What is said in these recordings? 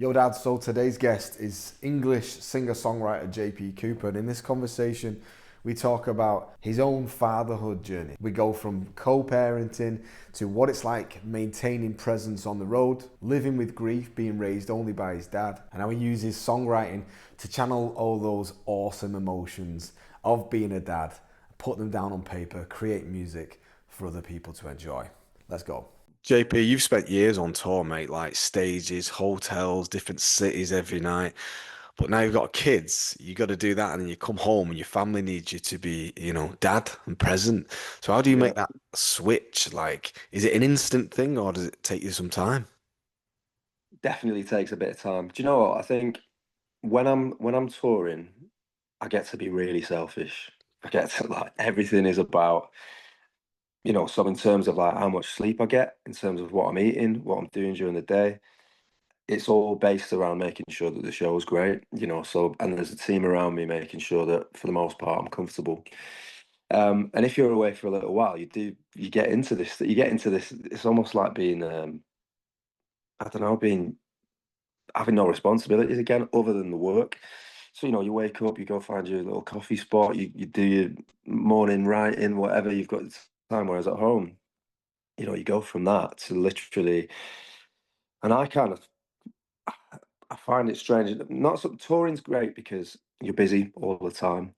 Yo, Dad. So today's guest is English singer-songwriter JP Cooper, and in this conversation, we talk about his own fatherhood journey. We go from co-parenting to what it's like maintaining presence on the road, living with grief, being raised only by his dad, and how he uses songwriting to channel all those awesome emotions of being a dad, put them down on paper, create music for other people to enjoy. Let's go. JP, you've spent years on tour, mate, like stages, hotels, different cities every night. But now you've got kids, you got to do that, and then you come home and your family needs you to be, dad and present. So how do you Yeah, make that switch? Like, is it an instant thing or does it take you some time? definitely takes a bit of time. Do you know what? I think when I'm touring, I get to be really selfish. I get to like everything is about, so in terms of like how much sleep I get, in terms of what I'm eating, what I'm doing during the day, it's all based around making sure that the show's great, so and there's a team around me making sure that for the most part I'm comfortable. And if you're away for a little while, you get into this, it's almost like being I don't know, being having no responsibilities again other than the work. So, you wake up, you go find your little coffee spot, you do your morning writing, whatever you've got time. Whereas at home, you go from that to literally, and I find it strange. Not so touring's great because you're busy all the time.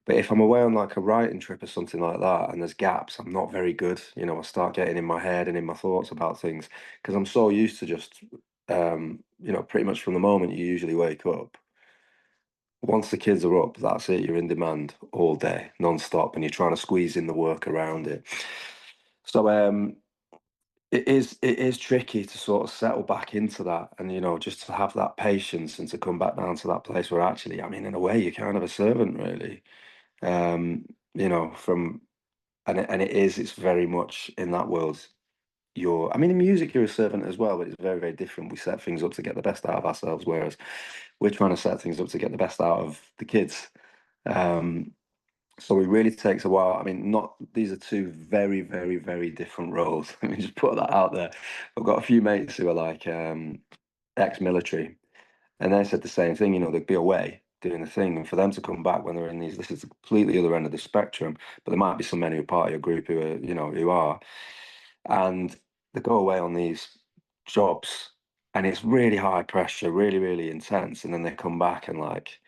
But if I'm away on like a writing trip or something like that, and there's gaps, I'm not very good. I start getting in my head and in my thoughts about things because I'm so used to just, pretty much from the moment you usually wake up. Once the kids are up, that's it. You're in demand all day, non-stop, and you're trying to squeeze in the work around it. So it is tricky to sort of settle back into that, and just to have that patience and to come back down to that place where actually, I mean, in a way, you're kind of a servant, really. Um, from it's very much in that world. I mean, in music, you're a servant as well, but it's very, very different. We set things up to get the best out of ourselves, whereas we're trying to set things up to get the best out of the kids. Um, so it really takes a while. I mean, not these are two very, very, very different roles. Let me just put that out there. I've got a few mates who are like ex-military, and they said the same thing. They'd be away doing the thing, and for them to come back when they're in these, this is the completely other end of the spectrum. But there might be some men who are part of your group who are, who are, and they go away on these jobs, and it's really high pressure, really, really intense, and then they come back and like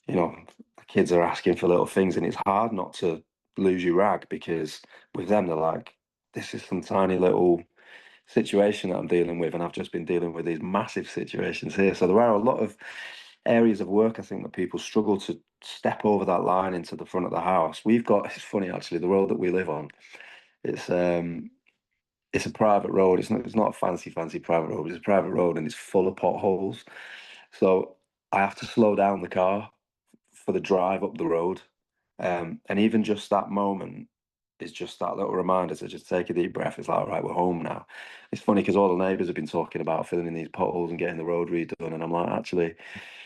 the kids are asking for little things, and it's hard not to lose your rag because with them, they're like, this is some tiny little situation that I'm dealing with, and I've just been dealing with these massive situations here. So there are a lot of areas of work I think that people struggle to step over that line into the front of the house. It's funny actually, the road that we live on, it's um it's a private road. It's not a fancy private road. It's a private road and it's full of potholes. So I have to slow down the car for the drive up the road. And even just that moment is just that little reminder to just take a deep breath. It's like, all right, we're home now. It's funny because all the neighbours have been talking about filling in these potholes and getting the road redone. And I'm like, actually,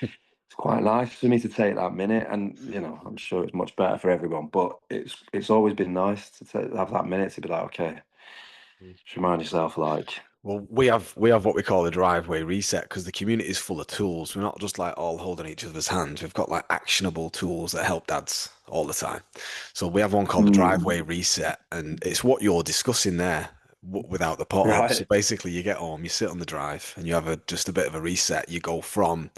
it's quite nice for me to take that minute. And, I'm sure it's much better for everyone. But it's always been nice to have that minute to be like, okay, just remind yourself, like, Well, we have what we call a driveway reset because the community is full of tools. We're not just like all holding each other's hands. We've got like actionable tools that help dads all the time. So we have one called the mm, driveway reset, and it's what you're discussing there without the potholes. So right. basically, you get home, you sit on the drive, and you have just a bit of a reset. You go from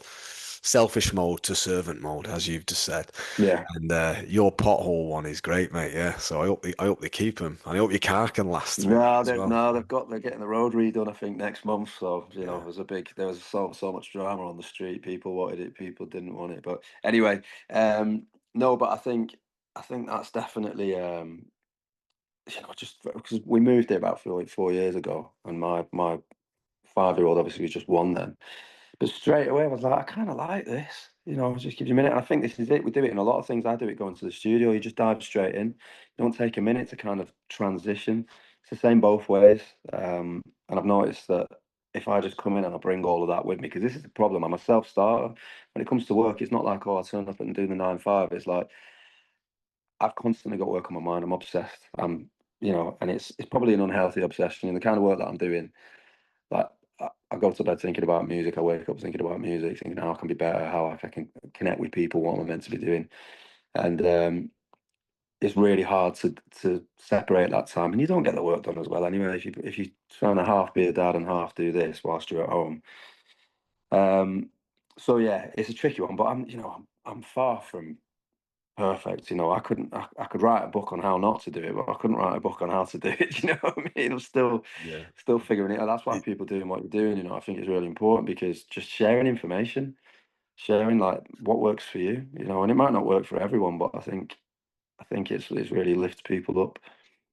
selfish mode to servant mode, as you've just said. Yeah. And your pothole one is great, mate. Yeah. So I hope they keep them. I hope your car can last through that No, as well. they're getting the road redone, I think, next month. So, Yeah. there was so much drama on the street. People wanted it, people didn't want it. But anyway, no, but I think that's definitely just because we moved here about 4 years ago, and my 5-year-old obviously was just one then. But straight away, I was like, I kind of like this. Just give you a minute. And I think this is it. We do it in a lot of things. I do it going to the studio. You just dive straight in. You don't take a minute to kind of transition. It's the same both ways. And I've noticed that if I just come in and I bring all of that with me, because this is the problem. I'm a self-starter. When it comes to work, it's not like, oh, I turn up and do the 9 to 5. It's like I've constantly got work on my mind. I'm obsessed. And it's probably an unhealthy obsession in the kind of work that I'm doing. Like I go to bed thinking about music. I wake up thinking about music, thinking how I can be better, how I can connect with people, what I'm meant to be doing. And it's really hard to separate that time, and you don't get the work done as well anyway. If you trying to half be a dad and half do this whilst you're at home. Um, so yeah, it's a tricky one, but I'm far from perfect. I could write a book on how not to do it, but I couldn't write a book on how to do it. You know what I mean? I'm Yeah. still figuring it out. That's why It, people doing what you're doing. I think it's really important because just sharing information, sharing like what works for you. And it might not work for everyone, but I think it's really lifts people up.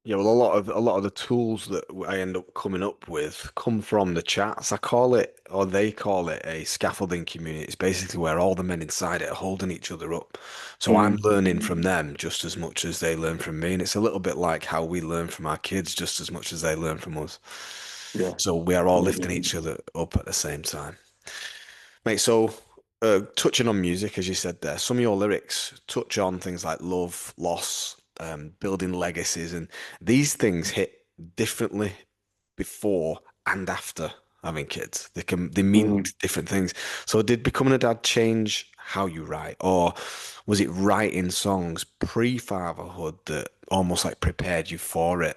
yeah, well, a lot of the tools that I end up coming up with come from the chats. I call it, or they call it, a scaffolding community. It's basically where all the men inside it are holding each other up. So I'm Mm, learning from them just as much as they learn from me, and it's a little bit like how we learn from our kids just as much as they learn from us. yeah, So we are all lifting absolutely. each other up at the same time. Mate, so touching on music, as you said there, some of your lyrics touch on things like love, loss, building legacies, and these things hit differently before and after having kids. They mean Mm. different things. So did becoming a dad change how you write, or was it writing songs pre-fatherhood that almost like prepared you for it?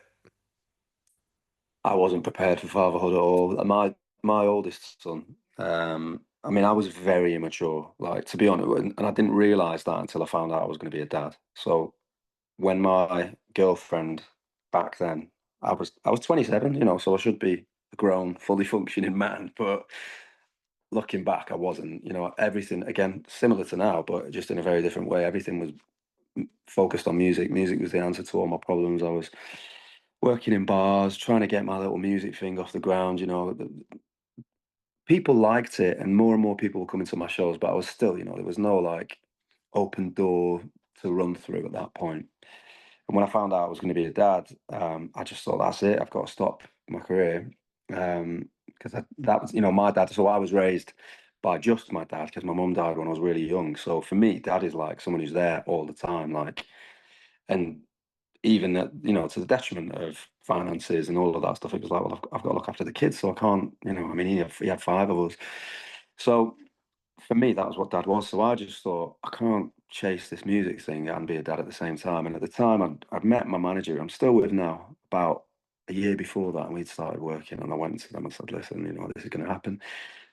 I wasn't prepared for fatherhood at all. My oldest son, I mean, I was very immature, like to be honest, and I didn't realize that until I found out I was going to be a dad. So when my girlfriend back then, I was 27, so I should be a grown, fully functioning man. But looking back, I wasn't. Everything again similar to now, but just in a very different way. Everything was focused on music. Music was the answer to all my problems. I was working in bars, trying to get my little music thing off the ground. People liked it, and more people were coming to my shows, but I was still, there was no like open door to run through at that point. And when I found out I was going to be a dad, I just thought that's it. I've got to stop my career because that was, my dad. So I was raised by just my dad because my mum died when I was really young. So for me, dad is like someone who's there all the time, like, and even that, to the detriment of finances and all of that stuff. It was like, well, I've got to look after the kids, so I can't, I mean, he had five of us. So for me, that was what dad was. So I just thought, I can't chase this music thing and be a dad at the same time. And at the time, I'd met my manager, who I'm still with now, about a year before that, and we'd started working. And I went to them and said, listen, this is going to happen.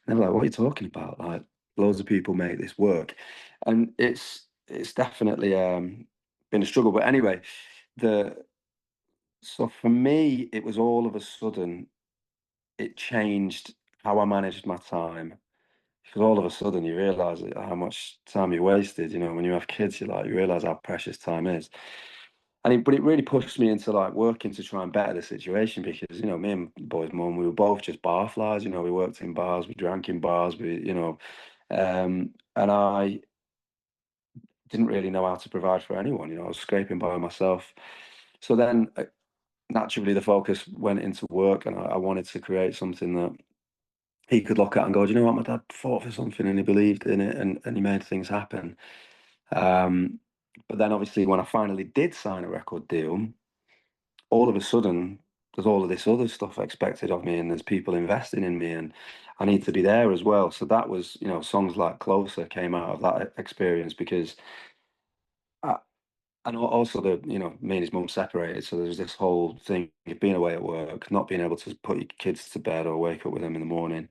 And they were like, what are you talking about? Like, loads of people make this work. And it's definitely been a struggle. But anyway, the so for me, it was all of a sudden, it changed how I managed my time. Because all of a sudden you realize how much time you wasted. When you have kids, you realize how precious time is. But it really pushed me into like working to try and better the situation because me and boy's mum, we were both just bar flies. We worked in bars, we drank in bars, and I didn't really know how to provide for anyone. I was scraping by myself. So then naturally the focus went into work, and I wanted to create something that he could look at and go, do you know what, my dad fought for something and he believed in it, and he made things happen. Um, but then obviously when I finally did sign a record deal, all of a sudden there's all of this other stuff expected of me, and there's people investing in me, and I need to be there as well. So that was, songs like Closer came out of that experience because I, and also me and his mum separated, so there was this whole thing of being away at work, not being able to put your kids to bed or wake up with them in the morning,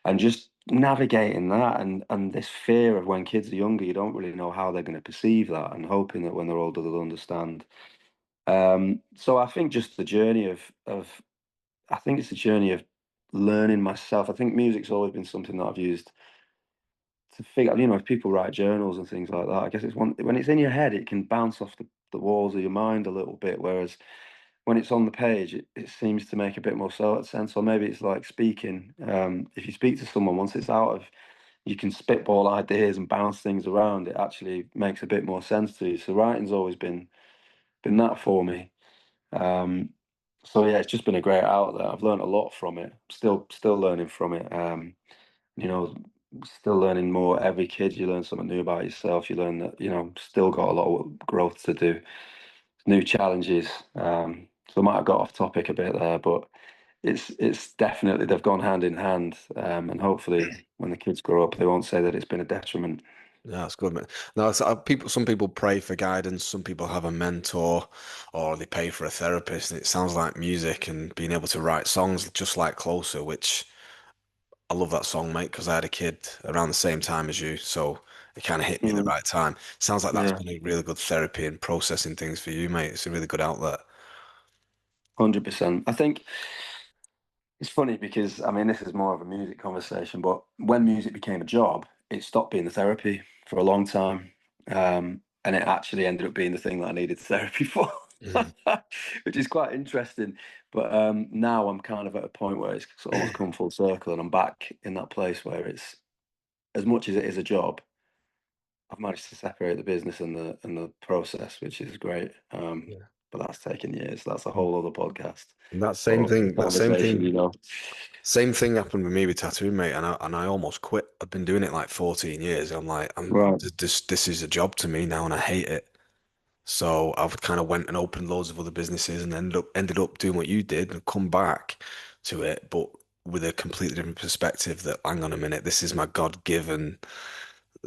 and just navigating that, and this fear of when kids are younger, you don't really know how they're going to perceive that, and hoping that when they're older they'll understand. So I think just the journey of I think it's a journey of learning myself. I think music's always been something that I've used to figure out, if people write journals and things like that, I guess it's one when it's in your head, it can bounce off the walls of your mind a little bit, whereas when it's on the page, it seems to make a bit more sense. Or maybe it's like speaking. If you speak to someone, once it's out of, you can spitball ideas and bounce things around. It actually makes a bit more sense to you. So writing's always been that for me. Um, so yeah, it's just been a great outlet. I've learned a lot from it. Still learning from it. You know, Still learning more. Every kid, you learn something new about yourself. You learn that still got a lot of growth to do, new challenges. So I might have got off topic a bit there, but it's definitely they've gone hand in hand, and hopefully when the kids grow up, they won't say that it's been a detriment. Yeah, that's good, man. No, some people pray for guidance, some people have a mentor, or they pay for a therapist. And it sounds like music and being able to write songs just like Closer, which I love that song, mate, because I had a kid around the same time as you, so it kind of hit me at the Mm, right time. Sounds like that's yeah, been a really good therapy and processing things for you, mate. It's a really good outlet. 100%. I think it's funny because I mean this is more of a music conversation, but when music became a job, it stopped being the therapy for a long time, and it actually ended up being the thing that I needed therapy for, Mm. which is quite interesting. But now I'm kind of at a point where it's almost come full circle, and I'm back in that place where it's as much as it is a job, I've managed to separate the business and the process, which is great. Yeah. But that's taken years. That's a whole other podcast And that or same thing, that same conversation, thing, you know. same thing happened with me with tattooing, mate. And I almost quit. I've been doing it like 14 years. I'm like, Right. this is a job to me now, and I hate it. So I've kind of went and opened loads of other businesses and ended up doing what you did and come back to it, but with a completely different perspective that, hang on a minute, this is my God-given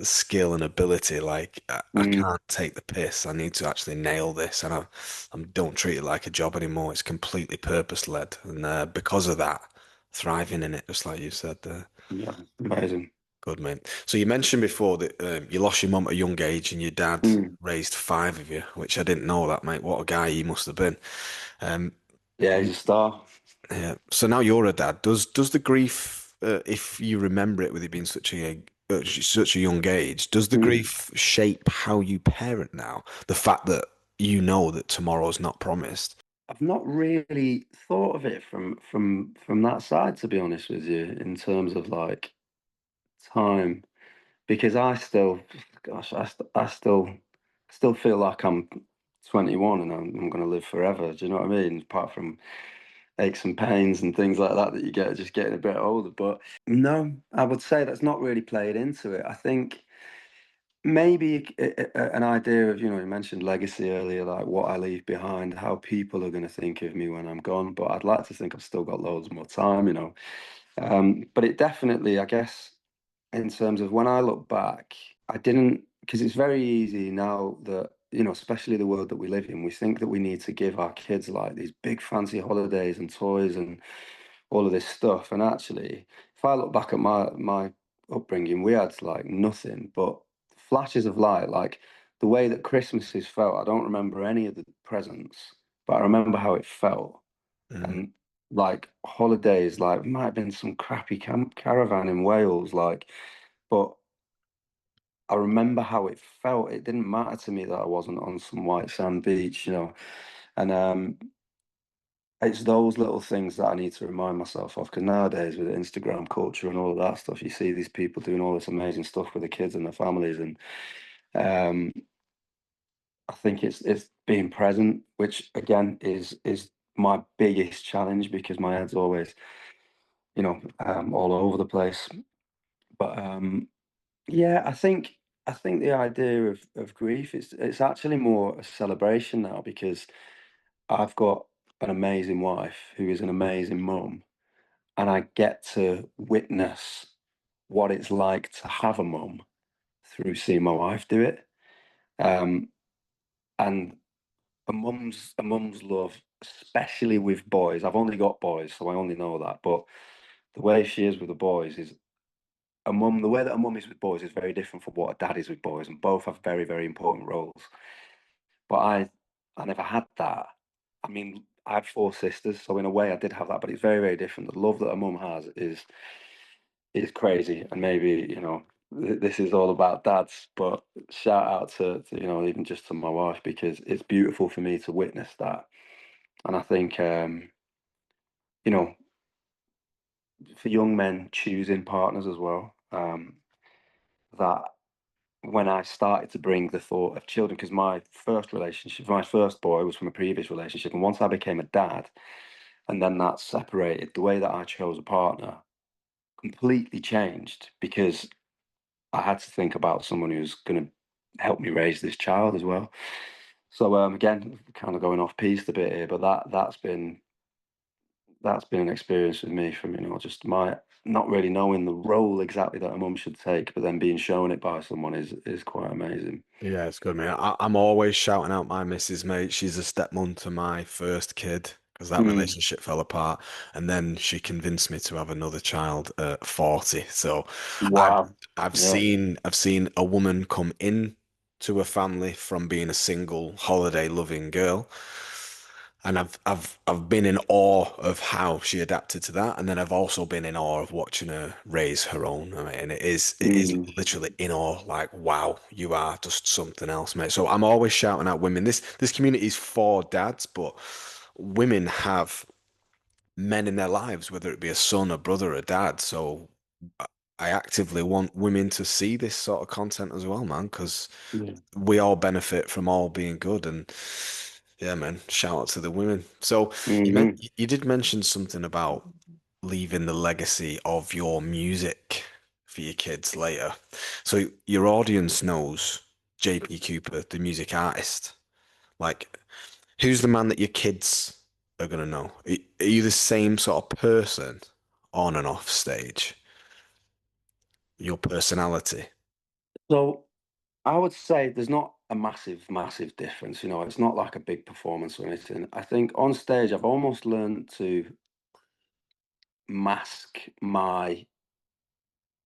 skill and ability. Like I Mm, can't take the piss. I need to actually nail this, and I don't treat it like a job anymore. It's completely purpose-led, and because of that, thriving in it, just like you said there. yeah, amazing. Good, mate. So you mentioned before that you lost your mum at a young age and your dad Mm. raised five of you, which I didn't know that, mate. What a guy he must have been. Um, Yeah, he's a star. yeah. So now you're a dad. Does the grief, if you remember it with it being such a young age, does the Mm. grief shape how you parent now? The fact that you know that tomorrow's not promised. I've not really thought of it from that side, to be honest with you, in terms of like time, because I still, gosh, I still feel like I'm 21 and I'm going to live forever. Do you know what I mean? Apart from aches and pains and things like that that you get just getting a bit older. But no, I would say that's not really played into it. I think maybe an idea of, you mentioned legacy earlier, like what I leave behind, how people are going to think of me when I'm gone. But I'd like to think I've still got loads more time. But it definitely, I guess, in terms of when I look back, I didn't, because it's very easy now that, especially the world that we live in, we think that we need to give our kids like these big fancy holidays and toys and all of this stuff. And actually, if I look back at my upbringing, we had like nothing but flashes of light, like the way that Christmases felt. I don't remember any of the presents, but I remember how it felt. Mm, And like holidays, like might have been some crappy camp caravan in Wales, like, but I remember how it felt. It didn't matter to me that I wasn't on some white sand beach. And it's those little things that I need to remind myself of, because nowadays with Instagram culture and all of that stuff, you see these people doing all this amazing stuff with the kids and their families, and um, I think it's being present, which again is my biggest challenge because my head's always all over the place. But yeah, I think the idea of grief it's actually more a celebration now because I've got an amazing wife who is an amazing mum, and I get to witness what it's like to have a mum through seeing my wife do it. Um, and a mum's love, especially with boys. I've only got boys, so I only know that. But the way she is with the boys is the way that a mum is with boys is very different from what a dad is with boys, and both have very, very important roles. But I never had that. I mean, I had four sisters, so in a way I did have that, but it's very, very different. The love that a mum has is crazy, and maybe this is all about dads, but shout out to even just to my wife because it's beautiful for me to witness that, and I think you know for young men choosing partners as well, that when I started to bring the thought of children, because my first boy was from a previous relationship, and once I became a dad, and then that separated, the way that I chose a partner completely changed because I had to think about someone who's going to help me raise this child as well. So again, kind of going off piste a bit here, but that's been that's been an experience with me from, just my not really knowing the role exactly that a mum should take, but then being shown it by someone is quite amazing. Yeah, it's good, mate. I'm always shouting out my missus, mate. She's a stepmom to my first kid because that Mm. relationship fell apart, and then she convinced me to have another child at 40. So, I've Wow. Yeah. I've seen a woman come in to a family from being a single holiday loving girl, and I've been in awe of how she adapted to that, and then I've also been in awe of watching her raise her own. I mean, and it is Mm. literally in awe, like wow, you are just something else, mate. So I'm always shouting at women. This community is for dads, but women have men in their lives, whether it be a son, a brother, a dad. So I actively want women to see this sort of content as well, man, because Yeah. we all benefit from all being good. And yeah, man, shout out to the women. So Hmm. you did mention something about leaving the legacy of your music for your kids later. So your audience knows JP Cooper, the music artist. Like, who's the man that your kids are gonna know? Are you the same sort of person on and off stage? Your personality. So I would say there's not a massive, massive difference. It's not like a big performance or anything. I think on stage, I've almost learned to mask my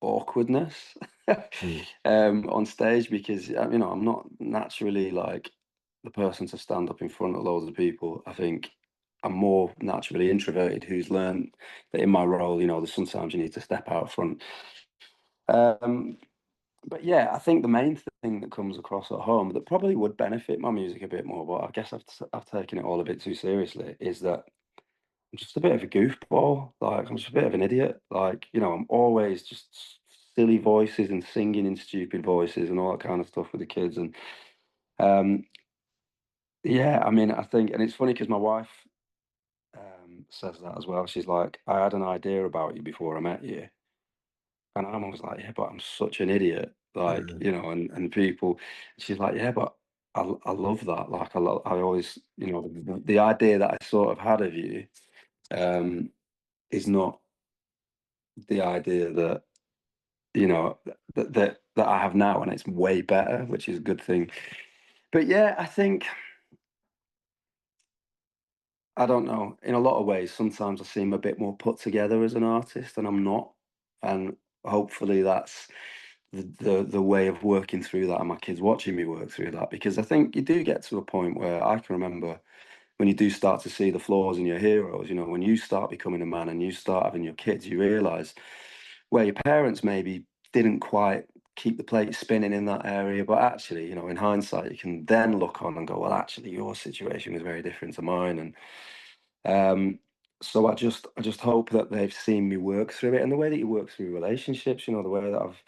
awkwardness Mm. on stage because I'm not naturally like the person to stand up in front of loads of people. I think I'm more naturally introverted who's learned that in my role, there's sometimes you need to step out front. Um, but yeah, I think the main thing that comes across at home that probably would benefit my music a bit more, but I guess I've taken it all a bit too seriously, is that I'm just a bit of a goofball. Like I'm just a bit of an idiot. Like, I'm always just silly voices and singing in stupid voices and all that kind of stuff with the kids. And um, yeah, I mean, I think, and it's funny because my wife says that as well. She's like, I had an idea about you before I met you. And I'm always like, yeah, but I'm such an idiot. Like, Mm. and people, she's like, yeah, but I love that. Like, I always, the idea that I sort of had of you um, is not the idea that that I have now, and it's way better, which is a good thing. But yeah, I think I don't know. In a lot of ways, sometimes I seem a bit more put together as an artist, and I'm not. And hopefully, that's the way of working through that, and my kids watching me work through that. Because I think you do get to a point where I can remember when you do start to see the flaws in your heroes. When you start becoming a man and you start having your kids, you realise where your parents maybe didn't quite keep the plate spinning in that area. But actually, in hindsight, you can then look on and go, well, actually, your situation was very different to mine. And um, so I just hope that they've seen me work through it. And the way that you work through relationships, the way that I've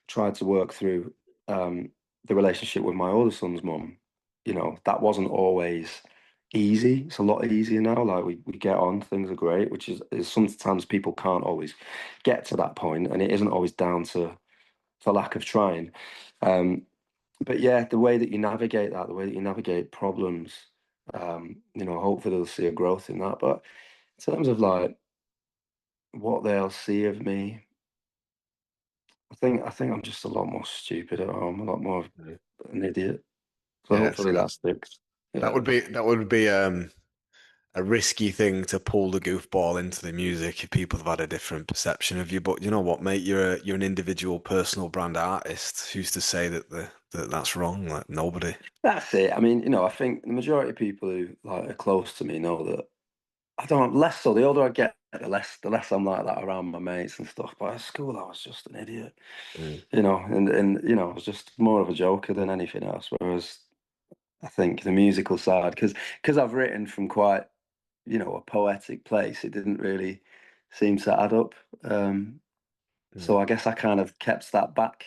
tried to work through the relationship with my older son's mum, that wasn't always easy. It's a lot easier now. Like we get on, things are great, which is sometimes people can't always get to that point, and it isn't always down to for lack of trying. Um, but yeah, the way that you navigate that, the way that you navigate problems, hopefully they'll see a growth in that. But in terms of like what they'll see of me, I think I'm just a lot more stupid at home, a lot more of Mm. an idiot. So Yeah, hopefully that sticks. that Yeah. would be a risky thing to pull the goofball into the music if people have had a different perception of you. But you know what, mate? You're an individual, personal brand artist. Who's to say that's wrong? Like nobody. That's it. I mean, I think the majority of people who like are close to me know that I don't less so. The older I get, the less I'm like that around my mates and stuff. But at school, I was just an idiot, Mm. and I was just more of a joker than anything else. Whereas I think the musical side, because I've written from quite a poetic place, it didn't really seem to add up. Mm. So I guess I kind of kept that back.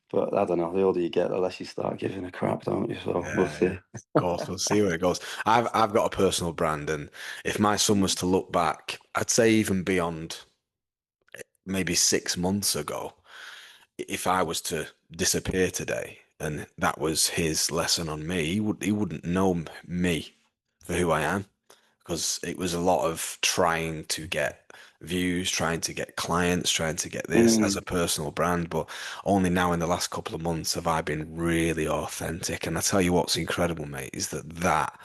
But I don't know. The older you get, the less you start giving a crap, don't you? So we'll Yeah, yeah. see. Of course, we'll see where it goes. I've got a personal brand, and if my son was to look back, I'd say even beyond maybe 6 months ago, if I was to disappear today and that was his lesson on me, he wouldn't know me for who I am because it was a lot of trying to get views, trying to get clients, trying to get this as a Mm, personal brand. But only now in the last couple of months have I been really authentic. And I tell you what's incredible, mate, is that that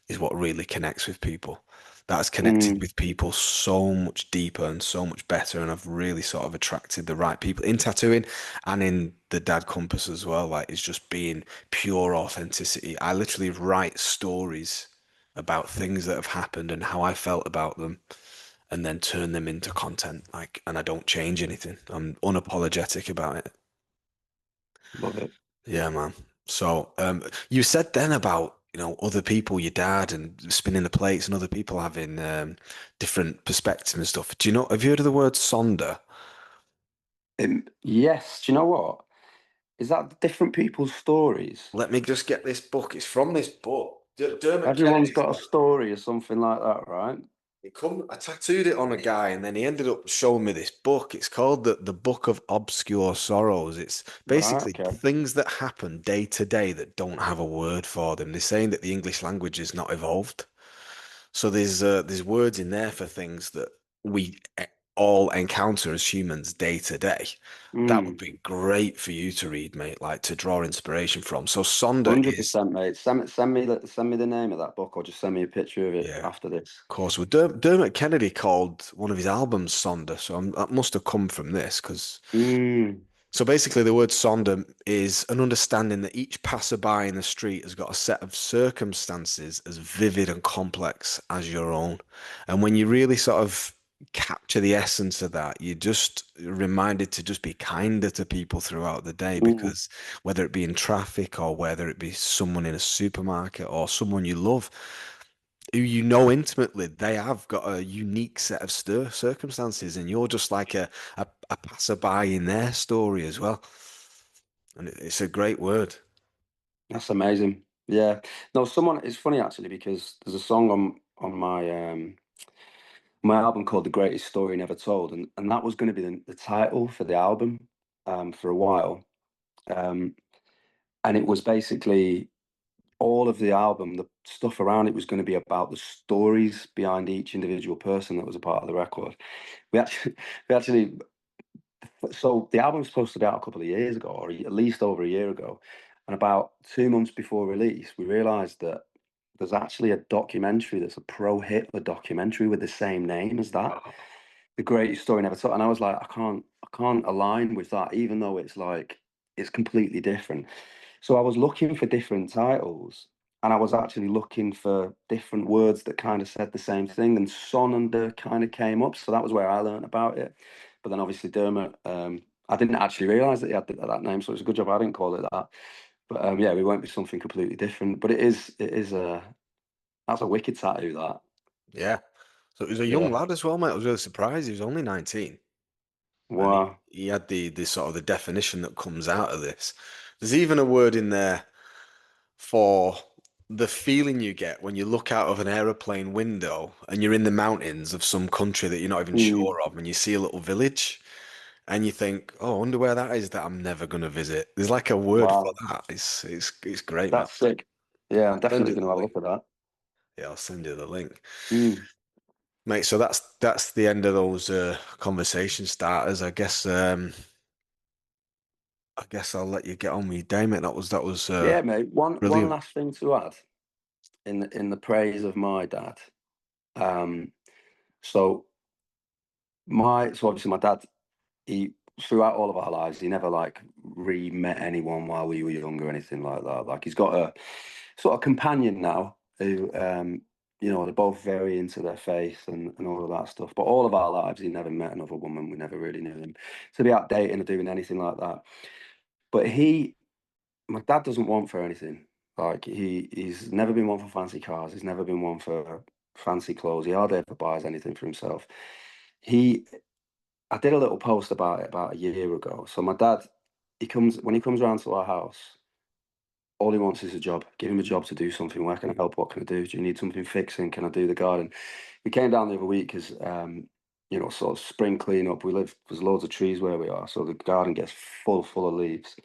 is what really connects with people. That's connected mm. with people so much deeper and so much better. And I've really sort of attracted the right people in tattooing and in the Dad Compass as well. Like it's just being pure authenticity. I literally write stories about things that have happened and how I felt about them and then turn them into content. Like, and I don't change anything. I'm unapologetic about it. Love it. Yeah, man. So, you said then about, other people, your dad and spinning the plates and other people having different perspectives and stuff. Have you heard of the word sonder? Yes, do you know what? Is that different people's stories? Let me just get this book. It's from this book. Dermot Everyone's Kennedy's got a got story or something like that, right? I tattooed it on a guy, and then he ended up showing me this book. It's called the Book of Obscure Sorrows. It's Right, basically okay. things that happen day to day that don't have a word for them. They're saying that the English language is not evolved. So there's words in there for things that we all encounter as humans day to day. That would Mm, be great for you to read, mate, like to draw inspiration from. So Sonder is, 100%, mate. Send me the name of that book, or just send me a picture of it yeah, after this. of course. Well, Dermot Kennedy called one of his albums Sonder, so that must have come from this because Mm, so basically, the word sonder is an understanding that each passerby in the street has got a set of circumstances as vivid and complex as your own. And when you really sort of capture the essence of that, you're just reminded to just be kinder to people throughout the day mm. because whether it be in traffic or whether it be someone in a supermarket or someone you love, who you know intimately, they have got a unique set of circumstances, and you're just like a passerby in their story as well. And it's a great word. That's amazing. Yeah. No, someone. It's funny actually because there's a song on my album called "The Greatest Story Never Told," and that was going to be the title for the album for a while. Um, and it was basically all of the album, the stuff around it was going to be about the stories behind each individual person that was a part of the record. We actually, we actually, so the album was supposed to be out a couple of years ago, or at least over a year ago. And about 2 months before release, we realized that there's actually a documentary that's a pro Hitler documentary with the same name as that. Oh, The Greatest Story Never Told. And I was like, I can't align with that, even though it's like it's completely different. So I was looking for different titles, and I was actually looking for different words that kind of said the same thing, and Sonnender kind of came up. So that was where I learned about it. But then obviously Dermot, I didn't actually realise that he had that name, so it's a good job I didn't call it that. But yeah, we won't be something completely different. But it is a that's a wicked tattoo that. yeah. So he was a young Yeah. lad as well, mate. I was really surprised. He was only 19. And he, Wow. he had the sort of the definition that comes out of this. There's even a word in there for the feeling you get when you look out of an aeroplane window and you're in the mountains of some country that you're not even Mm, sure of, and you see a little village and you think, "Oh, I wonder where that is that I'm never gonna visit." There's like a word for wow. that. It's great, man. That's sick. Yeah, I'm Send definitely you going to the have a link. look at that. Yeah, I'll send you the link, Mm. mate. So that's the end of those conversation starters. I guess I'll let you get on with your day, mate. That was Yeah, mate. One brilliant. last thing to add in the praise of my dad. Um, so so obviously my dad, he throughout all of our lives, he never like re-met anyone while we were young or anything like that. Like he's got a sort of companion now who they're both very into their faith and all of that stuff. But all of our lives he never met another woman. We never really knew him to be out dating or doing anything like that. But my dad doesn't want for anything. Like he's never been one for fancy cars. He's never been one for fancy clothes. He hardly ever buys anything for himself. He, I did a little post about it about a year ago. So my dad, when he comes around to our house, all he wants is a job. Give him a job to do something. Where can I help? What can I do? Do you need something fixing? Can I do the garden? We came down the other week because sort of spring cleanup. There's loads of trees where we are, so the garden gets full of leaves.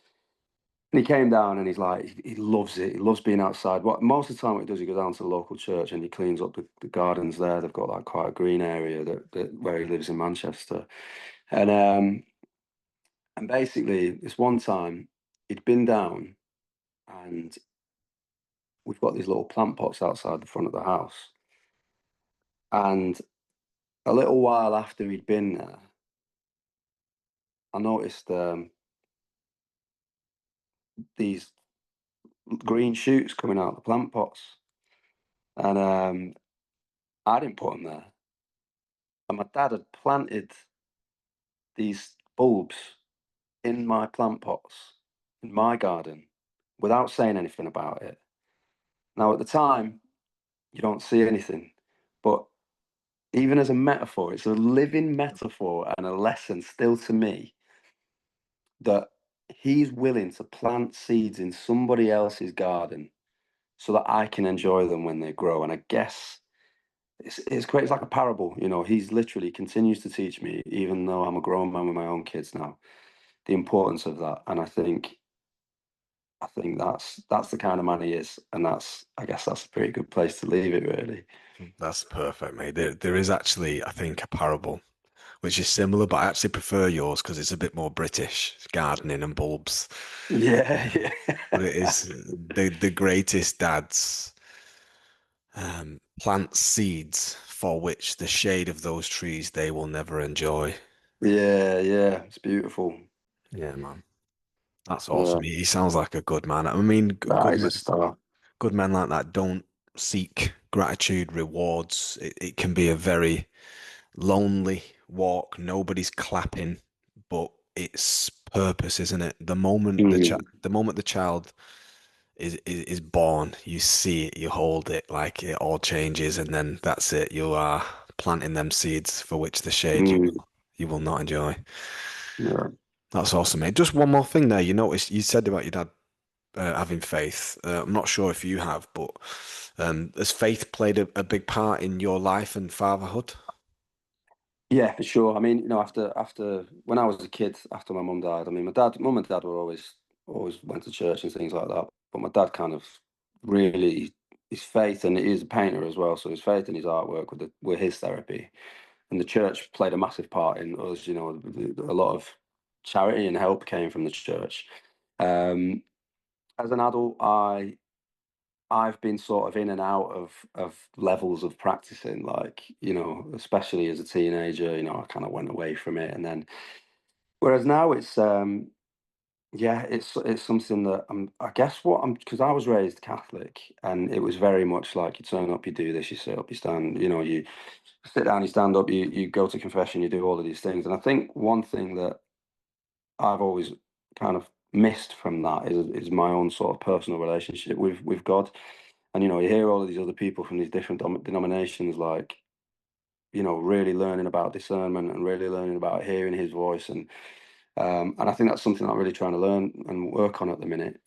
And he came down and he's like, he loves it. He loves being outside. What most of the time what he does, he goes down to the local church and he cleans up the gardens there. They've got like quite a green area that where he lives in Manchester. And basically this one time he'd been down and we've got these little plant pots outside the front of the house. And a little while after he'd been there, I noticed these green shoots coming out of the plant pots. And I didn't put them there. And my dad had planted these bulbs in my plant pots in my garden without saying anything about it. Now, at the time, you don't see anything, but even as a metaphor, it's a living metaphor and a lesson still to me that he's willing to plant seeds in somebody else's garden so that I can enjoy them when they grow. And I guess it's great. It's like a parable, you know. He's literally continues to teach me, even though I'm a grown man with my own kids now, the importance of that. And I think that's the kind of man he is, and I guess that's a pretty good place to leave it, really. That's perfect, mate. There is actually, I think, a parable which is similar, but I actually prefer yours because it's a bit more British, gardening and bulbs. Yeah, But yeah, it is the greatest dads plant seeds for which the shade of those trees they will never enjoy. yeah, yeah. It's beautiful. Yeah, man. That's Yeah, awesome. He sounds like a good man. I mean, that is a star. good men like that don't seek gratitude, rewards. It can be a very lonely walk. Nobody's clapping, but it's purpose, isn't it? Mm, The moment the child is born, you see it, you hold it, like it all changes, and then that's it. You are planting them seeds for which the shade mm, you will not enjoy. yeah. That's awesome, mate. Just one more thing there. You noticed you said about your dad having faith. I'm not sure if you have, but has faith played a big part in your life and fatherhood? Yeah, for sure. I mean, after when I was a kid, after my mum died, I mean, mum and dad were always went to church and things like that. But my dad kind of really his faith, and he was a painter as well, so his faith and his artwork were his therapy. And the church played a massive part in us. You know, a lot of charity and help came from the church. Um, as an adult, I've been sort of in and out of levels of practicing, like, you know, especially as a teenager, you know, I kind of went away from it. And then whereas now it's yeah, it's something that I guess what I'm because I was raised Catholic and it was very much like you turn up, you do this, you sit up, you stand, you know, you sit down, you stand up, you go to confession, you do all of these things. And I think one thing that I've always kind of missed from that is my own sort of personal relationship with God. And you know, you hear all of these other people from these different denominations, like, you know, really learning about discernment and really learning about hearing His voice, and I think that's something I'm really trying to learn and work on at the minute.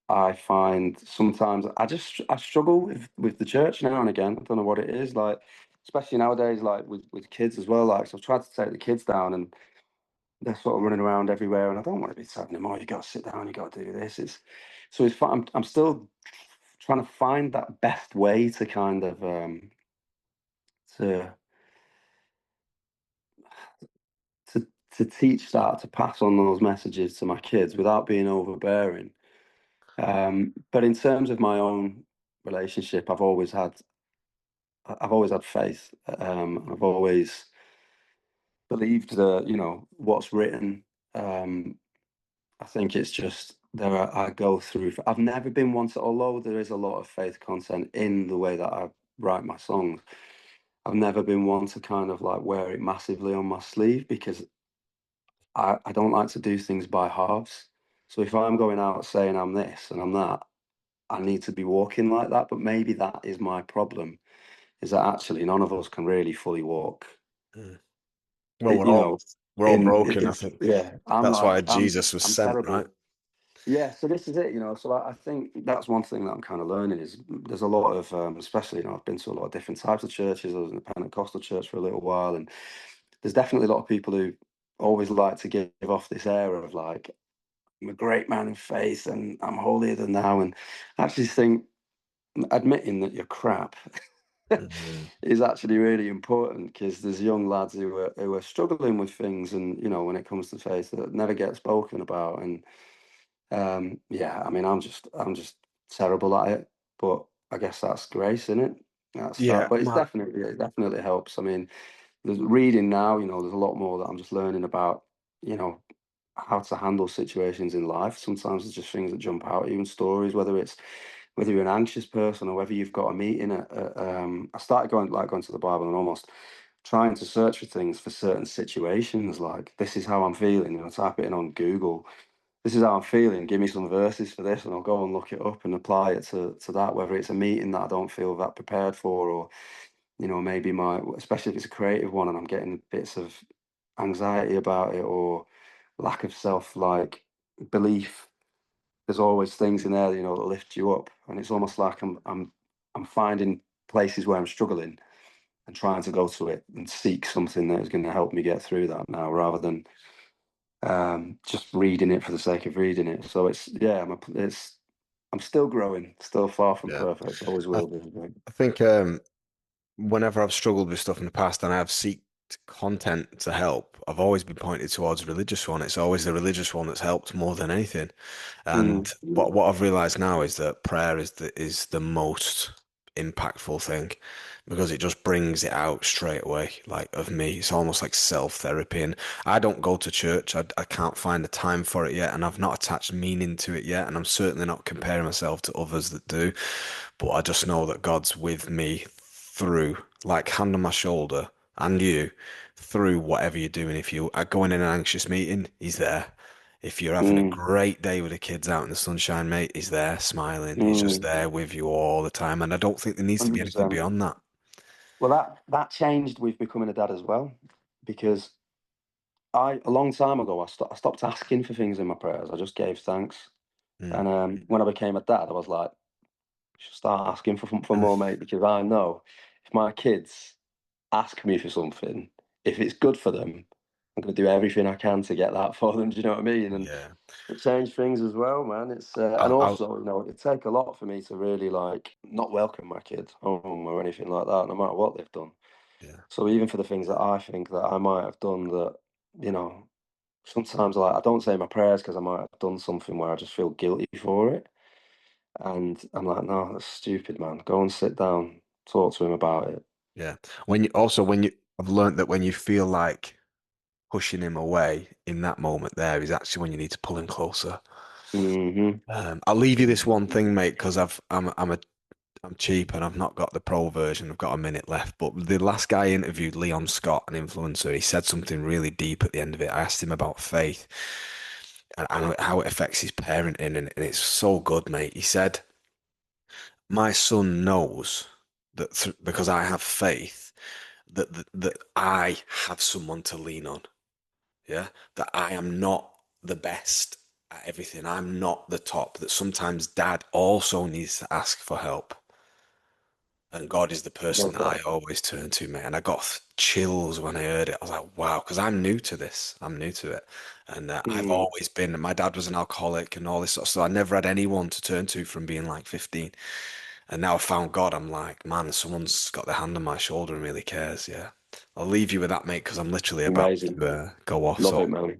I find sometimes I struggle with the church now and again. I don't know what it is, like, especially nowadays, like with kids as well. Like, so I've tried to take the kids down, and they're sort of running around everywhere, and I don't want to be telling them, "Oh, you got to sit down, you got to do this." It's fun. I'm still trying to find that best way to kind of to to teach that, to pass on those messages to my kids without being overbearing. But in terms of my own relationship, I've always had faith. I've always believed that, you know, what's written. Um, I think it's just I go through. I've never been one to, although there is a lot of faith content in the way that I write my songs. I've never been one to kind of like wear it massively on my sleeve because I don't like to do things by halves. So if I'm going out saying I'm this and I'm that, I need to be walking like that. But maybe that is my problem, is that actually none of us can really fully walk. Mm. Well, It, you know, we're all broken. I it's think yeah. I'm that's why like Jesus was I'm sent, right? terrible. Yeah, so this is it, you know. So I think that's one thing that I'm kind of learning is there's a lot of, especially, you know, I've been to a lot of different types of churches. I was in a Pentecostal church for a little while, and there's definitely a lot of people who always like to give off this air of like, I'm a great man in faith and I'm holier than thou. And I actually think admitting that you're crap Mhm. is actually really important, because there's young lads who are struggling with things, and when it comes to faith, that never get spoken about. And yeah, I mean, I'm just terrible at it, but I guess that's grace, isn't it? That's that. Yeah, But it definitely helps. I mean, there's reading now. There's a lot more that I'm just learning about. You know, how to handle situations in life. Sometimes there's just things that jump out, even stories, whether you're an anxious person or whether you've got a meeting. I started going to the Bible and almost trying to search for things for certain situations. Like, this is how I'm feeling. Type it in on Google. This is how I'm feeling. Give me some verses for this, and I'll go and look it up and apply it to that. Whether it's a meeting that I don't feel that prepared for, or maybe especially if it's a creative one and I'm getting bits of anxiety about it, or lack of belief. There's always things in there, that lift you up, and it's almost like I'm finding places where I'm struggling and trying to go to it and seek something that is going to help me get through that now, rather than just reading it for the sake of reading it. So I'm still growing, still far from yeah. perfect. Always I, will be. I think. I think whenever I've struggled with stuff in the past and I've sought content to help, I've always been pointed towards a religious one. It's always the religious one that's helped more than anything. And Mm. what I've realized now is that prayer is the most impactful thing, because it just brings it out straight away. Like, of me, it's almost like self-therapy. And I don't go to church. I can't find the time for it yet, and I've not attached meaning to it yet. And I'm certainly not comparing myself to others that do. But I just know that God's with me through, like, hand on my shoulder, and you through whatever you're doing. If you are going in an anxious meeting, he's there. If you're having a Mm. great day with the kids out in the sunshine, mate, he's there smiling. He's just Mm. there with you all the time. And I don't think there needs to be anything 100%. beyond that. Well, that changed with becoming a dad as well, because a long time ago, I stopped asking for things in my prayers. I just gave thanks. Mm. And when I became a dad, I was like, I should start asking for more, mate, because I know if my kids ask me for something, if it's good for them, I'm going to do everything I can to get that for them. Do you know what I mean? And Yeah. it changed things as well, man. And I'll also, it take a lot for me to really not welcome my kids home or anything like that, no matter what they've done. yeah. So even for the things that I think that I might have done that, you know, sometimes I don't say my prayers because I might have done something where I just feel guilty for it. And I'm like, no, that's stupid, man. Go and sit down, talk to him about it. Yeah. When you I've learned that when you feel like pushing him away in that moment there is actually when you need to pull him closer. Hmm. I'll leave you this one thing, mate, because I'm cheap and I've not got the pro version. I've got a minute left. But the last guy I interviewed, Leon Scott, an influencer, he said something really deep at the end of it. I asked him about faith and how it affects his parenting, and it's so good, mate. He said, "My son knows that because I have faith, that I have someone to lean on. Yeah, that I am not the best at everything. I'm not the top. That sometimes dad also needs to ask for help. And God is the person Love that I that. always turn to, mate." And I got chills when I heard it. I was like, wow, because I'm new to this. I'm new to it. And I've Mm, always been, my dad was an alcoholic and all this sort of stuff. I never had anyone to turn to from being like 15. And now I found God. I'm like, man, someone's got their hand on my shoulder and really cares. Yeah. I'll leave you with that, mate, because I'm literally about amazing. to go off. Love So it, man.